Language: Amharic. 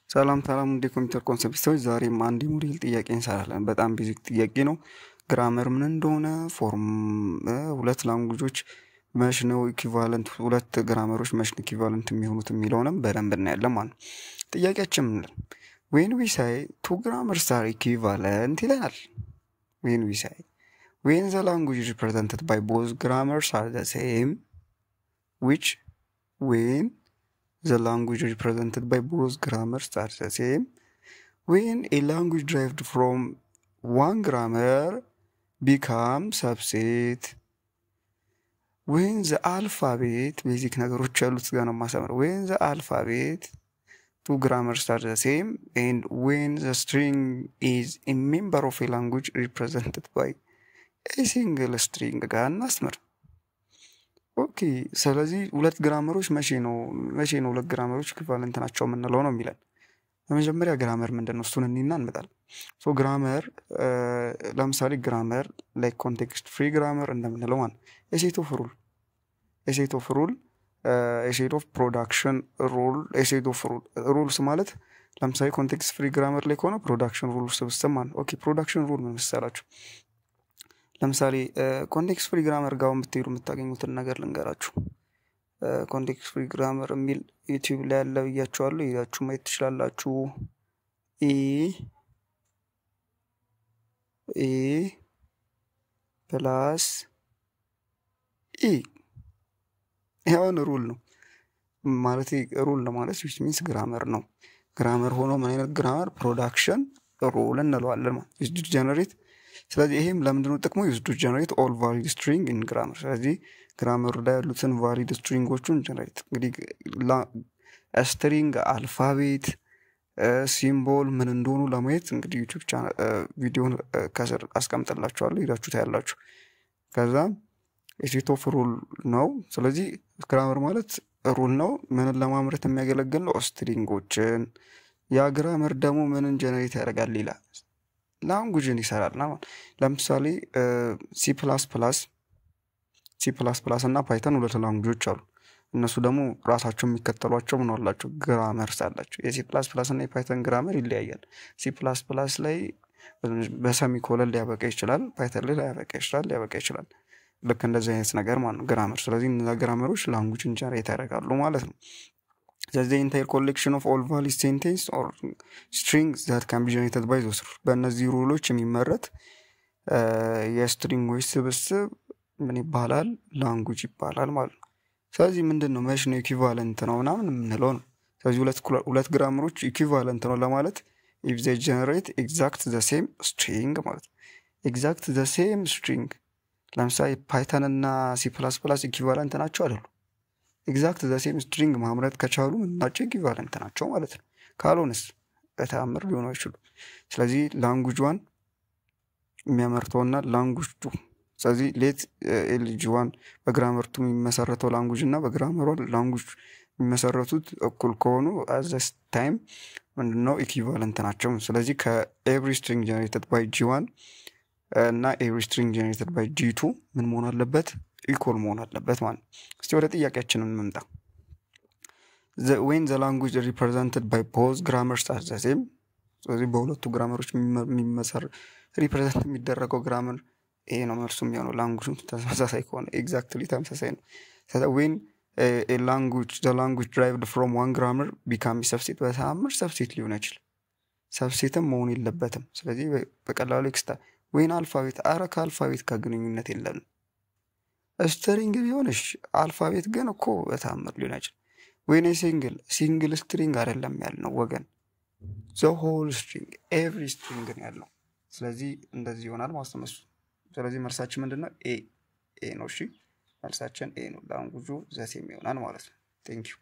ሰላም እንደ ኮምፒውተር ኮንሰፕቶች ዛሬም አንድ ሞዴል ጥያቄ እንሰራለን። በጣም ቤዚክ ጥያቄ ነው። ግራመር ምን እንደሆነ ፎርም ሁለት ላንጉጆች መሽ ነው ኢኩቫለንት ሁለት ግራመሮች መሽ ነው ኢኩቫለንት የሚሆኑት የሚለውንም በደንብ እናያለን ማለት ነው። ጥያቄያችን ምን ይላል? when we say two grammars are equivalent ይላል። when the language is represented by both grammars are the same when the language represented by both grammars are the same when a language derived from one grammar becomes subset when the alphabet basic ነገሮች ያሉት ጋር ነው ማሰመር when the alphabet two grammars are the same and when the string is a member of a language represented by a single string ጋር እናስመር። ኦኬ ስለዚህ ሁለት ግራመሮች መቼ ነው ሁለት ግራመሮች ኢኩቫለንት ናቸው የምንለው ነው የሚለን። በመጀመሪያ ግራመር ምንድነው እሱን እንመጣለን። ሶ ግራመር ለምሳሌ ግራመር ላይክ ኮንቴክስት ፍሪ ግራመር እንደምንለው ማለት a set of rule a set of production rule a set of rules ማለት ለምሳሌ ኮንቴክስት ፍሪ ግራመር ላይ ከሆነ ፕሮዳክሽን ሩል ስብስብ ማለት ኦኬ ፕሮዳክሽን ሩል ምን መሰላችሁ? ለምሳሌ ኮንቴክስት ፍሪ ግራመር ጋር የምትሄዱ የምታገኙትን ነገር ልንገራችሁ። ኮንቴክስት ፍሪ ግራመር የሚል ዩቲዩብ ላይ ያለው ይያችኋለሁ ይላችሁ ማየት ትችላላችሁ። ኤ ፕላስ ኢ ይሄውን ሩል ነው ማለት ሩል ነው ማለት which means ግራመር ነው። ግራመር ሆኖ ምን አይነት ግራመር ፕሮዳክሽን ሩል እንለዋለን ማለት is to generate ስለዚህ ይሄም ለምንድነው ጥቅሙ use to generate all valid string in grammar። ስለዚህ ግራመሩ ላይ ያሉትን valid stringዎችን generate እንግዲህ string አልፋቤት ሲምቦል ምን እንደሆኑ ለማየት እንግዲህ YouTube ቻናል ቪዲዮን ከስር አስቀምጥላችኋለሁ ሄዳችሁ ታያላችሁ። ከዛ set of rule ነው። ስለዚህ ግራመር ማለት ሩል ነው ምን ለማምረት የሚያገለግል ነው ስትሪንጎችን። ያ ግራመር ደግሞ ምንን ጀነሬት ያደርጋል ይላል ላንጉጅን ይሰራል ማለት ለምሳሌ C++ እና ፓይተን ሁለት ላንጉጆች አሉ። እነሱ ደግሞ ራሳቸው የሚከተሏቸው ምን አላቸው ግራመርስ አላቸው። የC++ እና የፓይተን ግራመር ይለያያል። C++ ላይ በሰሚኮለን ሊያበቃ ይችላል፣ ፓይተን ላይ ሊያበቃ ይችላል። ልክ እንደዚህ አይነት ነገር ማለት ነው ግራመር። ስለዚህ እነዛ ግራመሮች ላንጉጅን ጀነሬት ያደርጋሉ ማለት ነው። the entire collection of all valid sentence or strings that can be generated by those rules በእነዚህ ሩሎች የሚመረት የስትሪንጎች ስብስብ ምን ይባላል ላንጉጅ ይባላል ማለት ነው። ስለዚህ ምንድነው መሽ ነው ኢኩቫለንት ነው ምናምን የምንለው ነው። ስለዚህ ሁለት ግራመሮች ኢኩቫለንት ነው ለማለት if they generate exact the same string ማለት exact the same string ለምሳሌ ፓይተን እና C++ ኢኩቫለንት ናቸው አይደሉ? exact the same string ማምረት ከቻሉ ምናቸው ኢኩቫለንት ናቸው ማለት ነው። ካልሆነስ በተአምር ሊሆን አይችልም። ስለዚህ ላንጉጅ 1 የሚያመርተውና ላንጉጅ 2 ስለዚህ ሌት LG1 በግራመር 2 የሚመሰረተው ላንጉጅ እና በግራመር 1 ላንጉጅ የሚመሰረቱት እኩል ከሆኑ at this time ምንድነው ኢኩቫለንት ናቸው። ስለዚህ ከኤቭሪ string generated by G1 እና every string generated by G2 ምን መሆን አለበት ኢኳል መሆን አለበት ማለት ነው። እስቲ ወደ ጥያቄያችን እንምጣ። when the language is represented by both grammars are the same ስለዚህ በሁለቱ ግራመሮች ሪፕሬዘንት የሚደረገው ግራመር ይሄ ነው መልሱ የሚሆነው ላንጉጁ ተመሳሳይ ከሆነ ኤግዛክትሊ ተመሳሳይ ነው። ስለዚህ when the language derived from one grammar become subset በተአምር subset ሊሆን አይችልም። subsetም መሆን የለበትም። ስለዚህ በቀላሉ ኤክስታ when alphabet አረካ አልፋቤት ከግንኙነት የለም። ስትሪንግ ቢሆንሽ አልፋቤት ግን እኮ በተአምር ሊሆን አይችልም። when a single string አይደለም ያልነው ወገን the whole string every string ነው ያለው። ስለዚህ እንደዚህ ይሆናል ማለት ነው። ስለዚህ መልሳችን ምንድነው ኤ ነው። እሺ መልሳችን ኤ ነው። ላንጉጁ ዘሴም ይሆናል ማለት ነው። ቴንክ ዩ